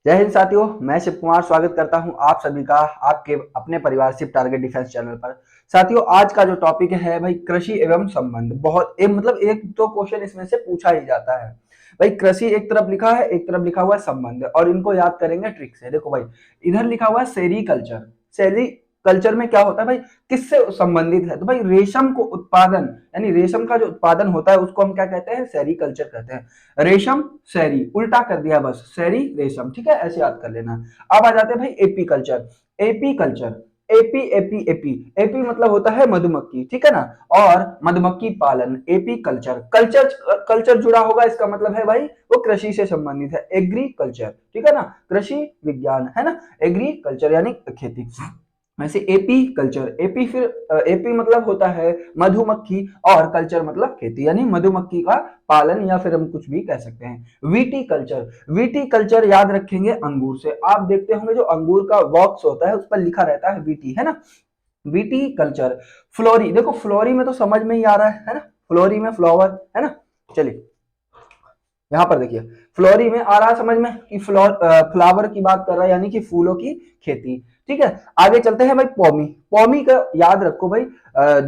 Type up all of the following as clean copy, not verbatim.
जय हिंद साथियों, मैं शिव कुमार स्वागत करता हूं आप सभी का आपके अपने परिवार शिव टारगेट डिफेंस चैनल पर। साथियों, आज का जो टॉपिक है भाई कृषि एवं संबंध। बहुत मतलब एक तो क्वेश्चन इसमें से पूछा ही जाता है। भाई कृषि एक तरफ लिखा है, एक तरफ लिखा हुआ है संबंध, और इनको याद करेंगे ट्रिक से। देखो भाई, इधर लिखा हुआ है सेरीकल्चर। सेरी कल्चर में क्या होता है भाई, किससे संबंधित है? तो भाई रेशम को उत्पादन, यानी रेशम का जो उत्पादन होता है उसको हम क्या कहते हैं? सेरीकल्चर कहते हैं। रेशम सैरी उल्टा कर दिया, बस सैरी रेशम, ठीक है, ऐसे याद कर लेना। अब आ जाते हैं भाई AP culture. AP culture, AP AP AP AP मतलब होता है मधुमक्खी, ठीक है ना, और मधुमक्खी पालन। एपी कल्चर, कल्चर कल्चर जुड़ा होगा, इसका मतलब है भाई वो कृषि से संबंधित है। एग्रीकल्चर, ठीक है ना, कृषि विज्ञान है ना, एग्रीकल्चर यानी खेती। वैसे एपी कल्चर, एपी फिर एपी मतलब होता है मधुमक्खी, और कल्चर मतलब खेती, यानी मधुमक्खी का पालन, या फिर हम कुछ भी कह सकते हैं। वीटी कल्चर, वीटी कल्चर याद रखेंगे अंगूर से। आप देखते होंगे जो अंगूर का बॉक्स होता है उस पर लिखा रहता है वीटी, है ना, वीटी कल्चर। फ्लोरी, देखो फ्लोरी में तो समझ में ही आ रहा है ना, फ्लोरी में फ्लावर है ना। चलिए यहाँ पर देखिए, फ्लोरी में आ रहा है समझ में कि फ्लावर की बात कर रहा है, यानी कि फूलों की खेती। ठीक है, आगे चलते हैं भाई। पौमी, पौमी का याद रखो भाई,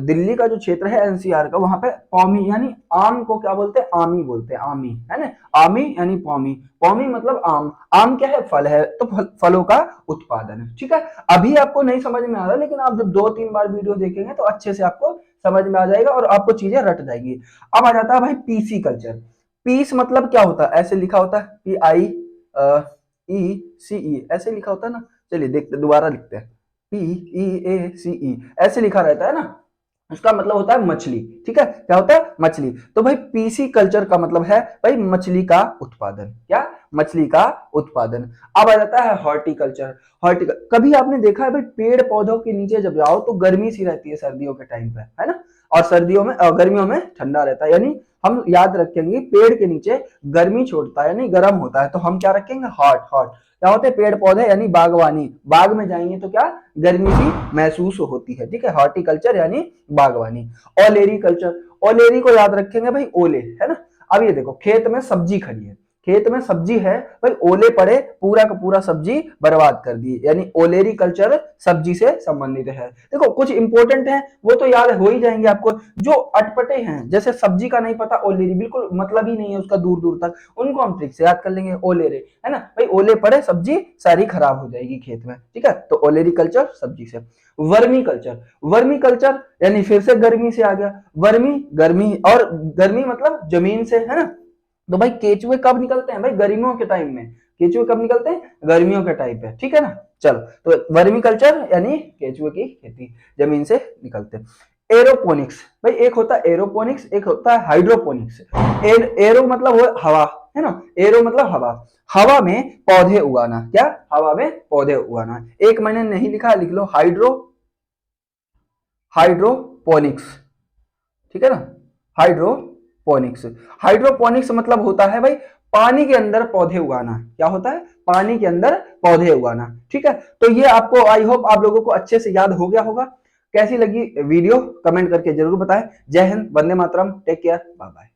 दिल्ली का जो क्षेत्र है एनसीआर का, वहां पे पौमी यानी आम को क्या बोलते हैं? आमी बोलते हैं, आमी है ना, आमी यानी पौमी। पौमी मतलब आम। आम क्या है? फल है, तो फलों का उत्पादन है। ठीक है, अभी आपको नहीं समझ में आ रहा, लेकिन आप जब 2-3 बार वीडियो देखेंगे तो अच्छे से आपको समझ में आ जाएगा और आपको चीजें रट जाएगी। अब आ जाता है भाई पीसी कल्चर। पीस मतलब क्या होता है? ऐसे लिखा होता है, पी आई ई सी ई, ऐसे लिखा होता है ना। चलिए देखते, दोबारा लिखते हैं, पी ई ए सी ई, ऐसे लिखा रहता है ना। उसका मतलब होता है मछली। ठीक है, क्या होता है? मछली। तो भाई पीसी कल्चर का मतलब है भाई मछली का उत्पादन। क्या? मछली का उत्पादन। अब आ जाता है हॉर्टिकल्चर। कभी आपने देखा है भाई, पेड़ पौधों के नीचे जब जाओ तो गर्मी सी रहती है सर्दियों के टाइम पे, है ना, और सर्दियों में गर्मियों में ठंडा रहता है, यानी हम याद रखेंगे पेड़ के नीचे गर्मी छोड़ता है, यानी गर्म होता है, तो हम क्या रखेंगे? हॉट। हॉट क्या होते हैं? पेड़ पौधे, यानी बागवानी। बाग में जाएंगे तो क्या? गर्मी सी महसूस होती है। ठीक है, हॉर्टिकल्चर यानी बागवानी। ओलेरी कल्चर, ओलेरी को याद रखेंगे भाई, ओले, है ना। अब ये देखो, खेत में सब्जी खड़ी है, खेत में सब्जी है भाई, ओले पड़े, पूरा का पूरा सब्जी बर्बाद कर दी, यानी ओलेरी कल्चर सब्जी से संबंधित है। देखो कुछ इंपॉर्टेंट है वो तो याद हो ही जाएंगे आपको। जो अटपटे हैं, जैसे सब्जी का नहीं पता, ओलेरी बिल्कुल मतलब ही नहीं है उसका दूर दूर तक, उनको हम ट्रिक से याद कर लेंगे, ओलेरे, है ना भाई। ओले पड़े, सब्जी सारी खराब हो जाएगी खेत में। ठीक है, तो ओलेरी कल्चर सब्जी से। वर्मी कल्चर, वर्मी कल्चर यानी फिर से गर्मी से आ गया, वर्मी गर्मी, और गर्मी मतलब जमीन से, है ना। तो भाई केचुए कब निकलते हैं? भाई गर्मियों के टाइम में। केचुए कब निकलते हैं? गर्मियों के टाइम पे, ठीक है ना। चलो, तो वर्मी कल्चर यानी केचुए की खेती, जमीन से निकलते हैं। एरोपोनिक्स, भाई एक होता है एरोपोनिक्स, एक होता है हाइड्रोपोनिक्स। एरो मतलब वो हवा, है ना, एरो मतलब हवा, हवा में पौधे उगाना। क्या? हवा में पौधे उगाना। एक मैंने नहीं लिखा, लिख लो हाइड्रोपोनिक्स, ठीक है ना, हाइड्रोपोनिक्स। हाइड्रोपोनिक्स मतलब होता है भाई पानी के अंदर पौधे उगाना। क्या होता है? पानी के अंदर पौधे उगाना। ठीक है, तो ये आपको, आई होप आप लोगों को अच्छे से याद हो गया होगा। कैसी लगी वीडियो कमेंट करके जरूर बताएं। जय Hind, Vande Mataram, take care, bye bye.